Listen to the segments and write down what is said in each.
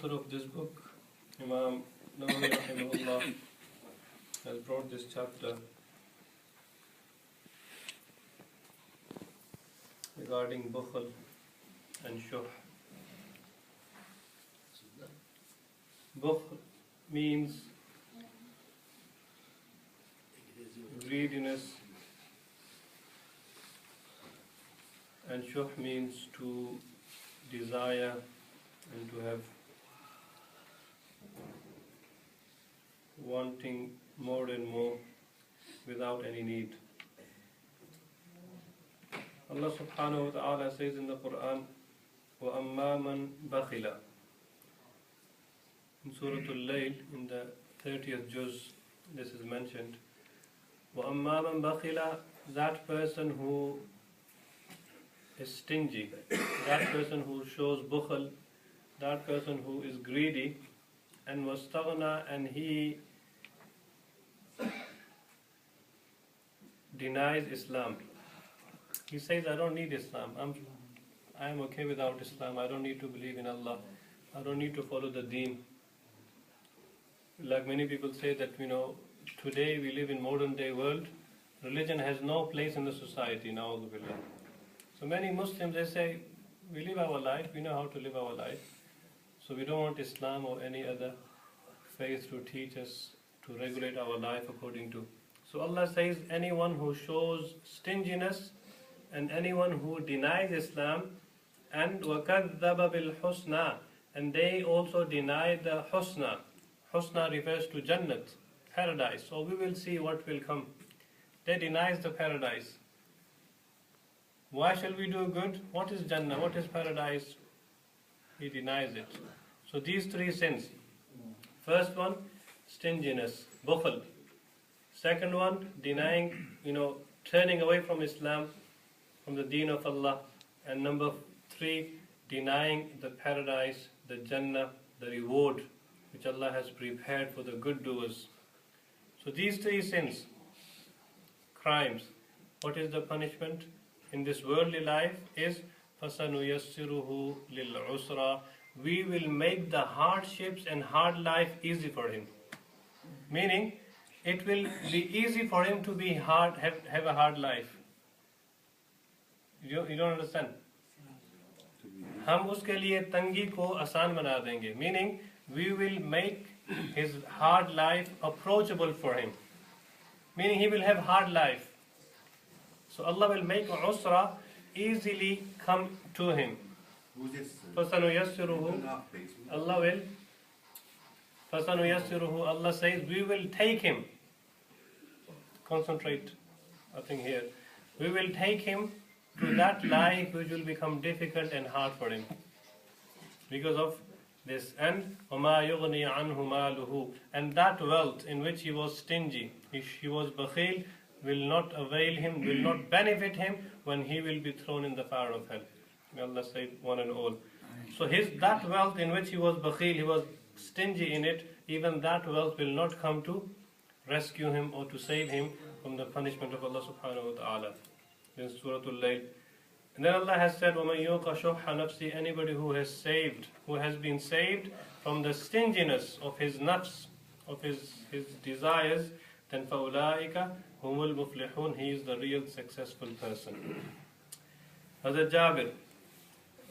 author of this book, Imam Nawawi rahimahullah, has brought this chapter regarding bukhl and shuh. Bukhl means greediness, and shuh means to desire and to have wanting more and more without any need. Allah subhanahu wa ta'ala says in the Quran, وَأَمَّا مَنْ بَخِلَ. In Surah Al-Layl, in the 30th juz, this is mentioned. وَأَمَّا مَنْ بَخِلَ, that person who is stingy, that person who shows bukhl, that person who is greedy, and wastaghna, and he denies Islam. He says, I don't need Islam. I am okay without Islam. I don't need to believe in Allah. I don't need to follow the deen. Like many people say that, today we live in modern day world. Religion has no place in the society, na'udhu billah. So many Muslims, they say, we live our life, we know how to live our life. So we don't want Islam or any other faith to teach us to regulate our life according to. So Allah says, anyone who shows stinginess and anyone who denies Islam, and وَكَذَّبَ بِالْحُسْنَى, and they also deny the husna. Husna refers to Jannat, paradise. So we will see what will come. They denies the paradise. Why shall we do good? What is Jannah? What is paradise? He denies it. So these three sins. First one, stinginess, bukhl. Second one, denying, turning away from Islam, from the deen of Allah. And number three, denying the paradise, the Jannah, the reward which Allah has prepared for the good doers. So these three sins, crimes, what is the punishment in this worldly life is فَسَنُيَسِّرُهُ لِلْعُسْرَى. We will make the hardships and hard life easy for him. Meaning, it will be easy for him to be hard, have a hard life. You don't understand? हम उसके लिए तंगी को आसान बना देंगे. Meaning, we will make his hard life approachable for him. Meaning, he will have hard life. So Allah will make usra easily come to him. Who's this? فَسَنُيَسِّرُهُ. Allah will. فَسَنُيَسِّرُهُ. Allah says, we will take him. Concentrate, I think here. We will take him to that life which will become difficult and hard for him. Because of this. And وَمَا يُغْنِي عَنْهُ مَالُهُ. And that wealth in which he was stingy, he was bakhil, will not avail him, will not benefit him when he will be thrown in the fire of hell. May Allah save one and all. So that wealth in which he was bakhil, he was stingy in it, even that wealth will not come to rescue him or to save him from the punishment of Allah subhanahu wa ta'ala. In Surah Al-Layl. And then Allah has said, وَمَن يُوقَ شُحَّ نَفْسِهِ. Anybody who has been saved from the stinginess of his nafs, of his desires, then فَأُولَٰئِكَ هُمُ الْمُفْلِحُونَ. He is the real successful person. Hazrat Jabir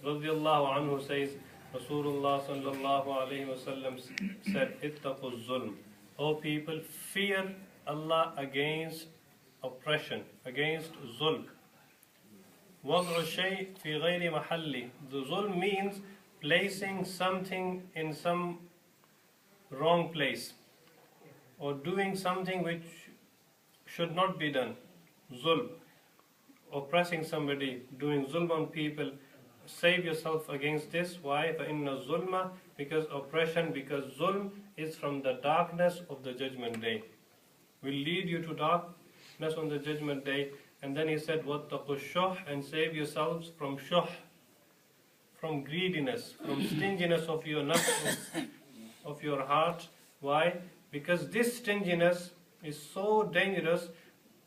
radiyallahu anhu says, Rasulullah sallallahu alayhi wa sallam said, اتَّقُوا الظُّلْمِ. O people, fear Allah against oppression, against zulm. وَضْعُ الشَّيْءِ فِي غَيْرِ مَحَلِّ. The zulm means placing something in some wrong place, or doing something which should not be done. Zulm. Oppressing somebody, doing zulm on people. Save yourself against this. Why? فَإِنَّ الظُّلْمَ. Because oppression, because zulm is from the darkness of the judgment day. Will lead you to darkness on the judgment day. And then he said, وَاتَّقُوا الشُّحَّ. And save yourselves from shuh, from greediness, from stinginess of your nafs, of your heart. Why? Because this stinginess is so dangerous.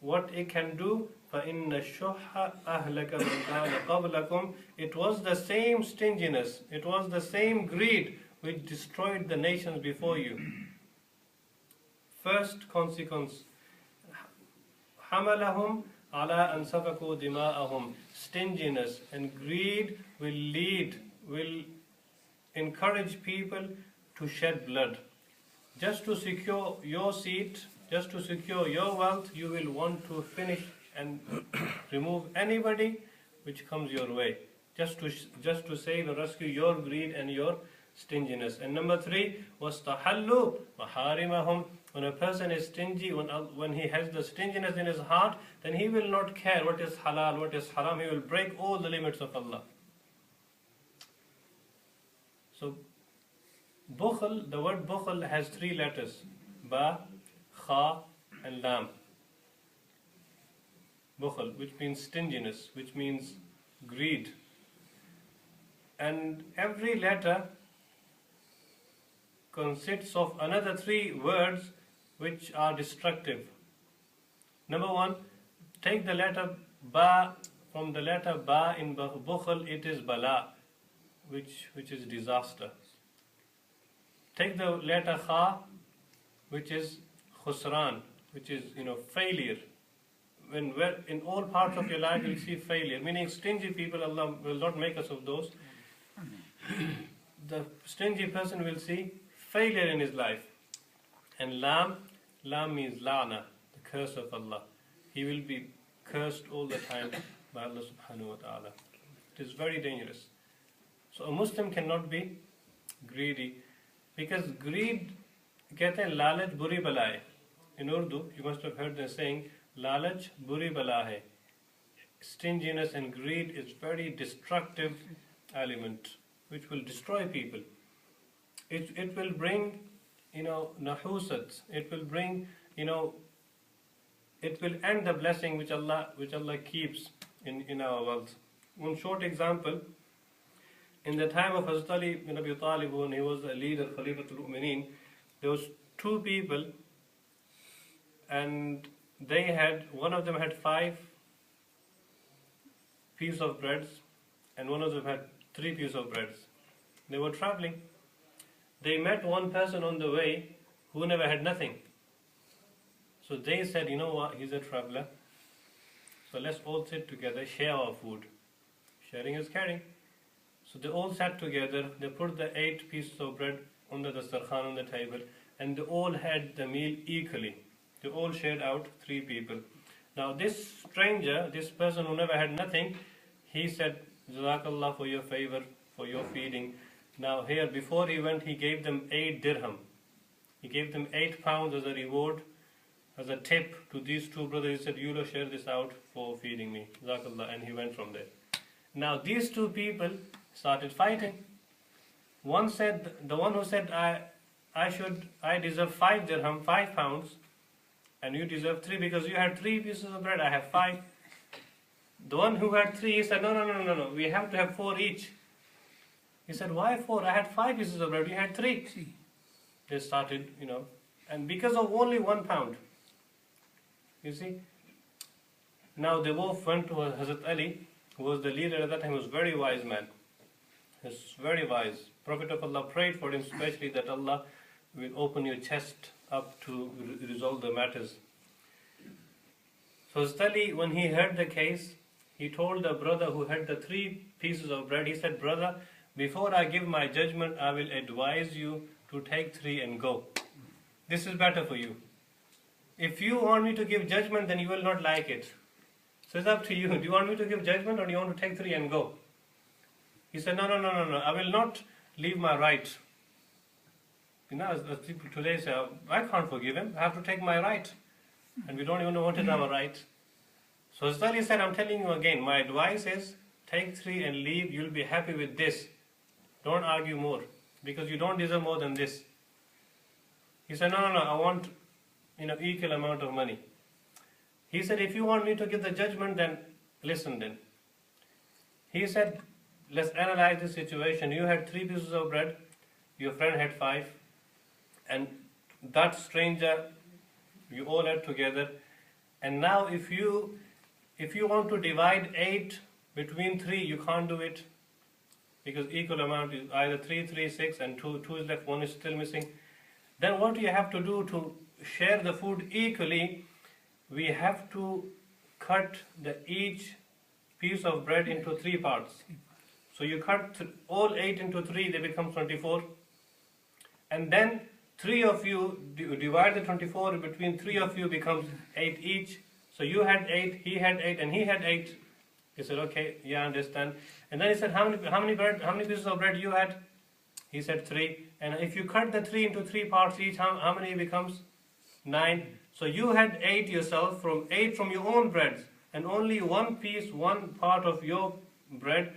What it can do, فَإِنَّ الشُّحَّ أَهْلَكَ مَنْ كَانَ قَبْلَكُمْ. It was the same stinginess, it was the same greed which destroyed the nations before you. First consequence, حَمَلَهُمْ عَلَىٰ أَنْ سَفَكُوا دِمَاءَهُم. Stinginess and greed will encourage people to shed blood. Just to secure your seat, just to secure your wealth, you will want to finish and remove anybody which comes your way, just to save and rescue your greed and your stinginess. And number 3 was وَاسْتَحَلُّوا مَحَارِمَهُمْ. When a person is stingy, when he has the stinginess in his heart, then he will not care what is halal, what is haram. He will break all the limits of Allah. So bukhl, the word bukhl has 3 letters: ba, kha and lam. Bukhl, which means stinginess, which means greed. And every letter consists of another 3 words which are destructive. Number 1, take the letter ba. From the letter ba in bukhl, it is bala, which is disaster. Take the letter kha, which is khusran, which is failure. When in all parts of your life you'll see failure, meaning stingy people, Allah will not make us of those. The stingy person will see failure in his life. And lam means la'na, the curse of Allah. He will be cursed all the time by Allah subhanahu wa ta'ala. It is very dangerous. So a Muslim cannot be greedy, because greed, कहते हैं लालच बुरी बला है. In Urdu, you must have heard the saying, लालच बुरी बला है. Stinginess and greed is very destructive element which will destroy people. It will bring nahusat. It will bring it will end the blessing which Allah keeps in our wealth. One short example: in the time of Hazrat Ali bin Abi Talib, when he was the leader, Khalifatul Mu'mineen, there was 2 people, and one of them had 5 pieces of breads, and one of them had 3 pieces of breads. They were traveling. They met one person on the way who never had nothing. So they said, you know what, he's a traveler, so let's all sit together, share our food. Sharing is caring. So they all sat together, they put the 8 pieces of bread on the dastarkhan on the table, and they all had the meal equally. They all shared out 3 people. Now this stranger, this person who never had nothing, he said, Jazakallah for your favor, for your feeding. Now here, before he went, he gave them 8 dirham. He gave them 8 pounds as a reward, as a tip to these 2 brothers. He said, you will share this out for feeding me. Jazakallah. And he went from there. Now these 2 people started fighting. One said, the one who said, I deserve 5 dirham, 5 pounds, and you deserve 3 because you had 3 pieces of bread, I have 5. The one who had 3, he said, no, we have to have 4 each. He said, why 4? I had 5 pieces of bread, you had 3. They started, and because of only 1 pound. You see? Now they both went to Hazrat Ali, who was the leader at that time. He was a very wise man. He was very wise. Prophet of Allah prayed for him especially that Allah will open your chest up to resolve the matters. So Hazrat Ali, when he heard the case, he told the brother who had the 3 pieces of bread, he said, brother, before I give my judgment, I will advise you to take 3 and go. This is better for you. If you want me to give judgment, then you will not like it. So it's up to you. Do you want me to give judgment, or do you want to take 3 and go? He said, no. I will not leave my right. As people today say, I can't forgive him. I have to take my right. And we don't even know what is our right. So Hazrat Ali said, I'm telling you again, my advice is, take 3 and leave. You'll be happy with this. Don't argue more, because you don't deserve more than this. He said, no, I want equal amount of money. He said, if you want me to give the judgment, then listen then. He said, let's analyze the situation. You had 3 pieces of bread, your friend had 5, and that stranger, you all had together. And now if you want to divide 8 between 3, you can't do it. because equal amount is either 3, 3, 6, and 2, 2 is left, 1 is still missing. Then what do you have to do to share the food equally? We have to cut each piece of bread into 3 parts. So you cut all 8 into 3, they become 24. And then 3 of you, divide the 24 between 3 of you becomes 8 each. So you had 8, he had 8, and he had 8. He said, okay, yeah, I understand. And then he said, how many pieces of bread you had? He said 3. And if you cut the 3 into 3 parts each, how many becomes? 9. So you had 8 yourself, from 8 from your own breads, and only one piece, one part of your bread,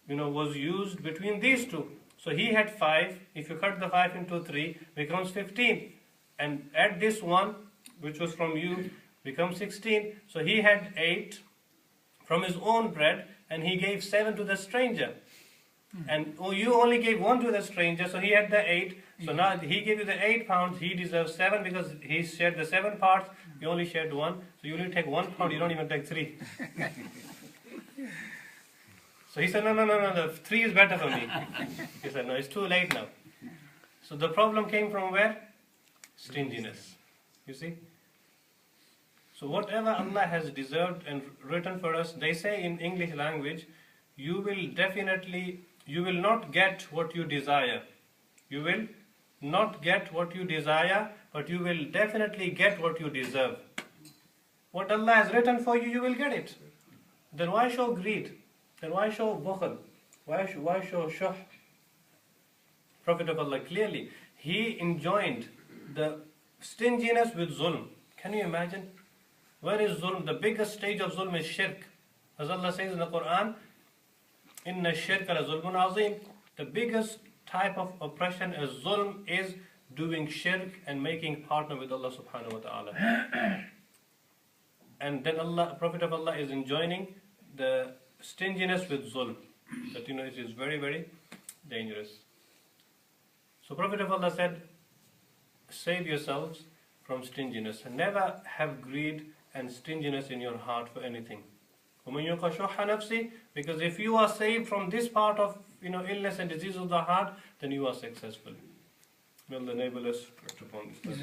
was used between these two. So he had 5. If you cut the 5 into 3, becomes 15. And add this one, which was from you, becomes 16. So he had 8 from his own bread, and he gave 7 to the stranger. And you only gave 1 to the stranger, so he had the 8. So now he gave you the 8 pounds, he deserves 7 because he shared the 7 parts, you only shared 1. So you only take 1 pound, you don't even take 3. So he said, no, the 3 is better for me. He said, no, it's too late now. So the problem came from where? Stinginess. You see? So whatever Allah has deserved and written for us, they say in English language, you will not get what you desire. You will not get what you desire, but you will definitely get what you deserve. What Allah has written for you, you will get it. Then why show greed? Then why show bukhl? Why show shuh? Prophet of Allah, clearly, he enjoined the stinginess with zulm. Can you imagine? Where is zulm? The biggest stage of zulm is shirk. As Allah says in the Quran, Inna shirka la zulmun azim. The biggest type of oppression as zulm is doing shirk and making partner with Allah subhanahu wa ta'ala. And then Prophet of Allah is enjoining the stinginess with zulm. That it is very, very dangerous. So Prophet of Allah said, save yourselves from stinginess. And never have greed and stinginess in your heart for anything. Because if you are saved from this part of illness and disease of the heart, then you are successful. May Allah enable us to act upon this.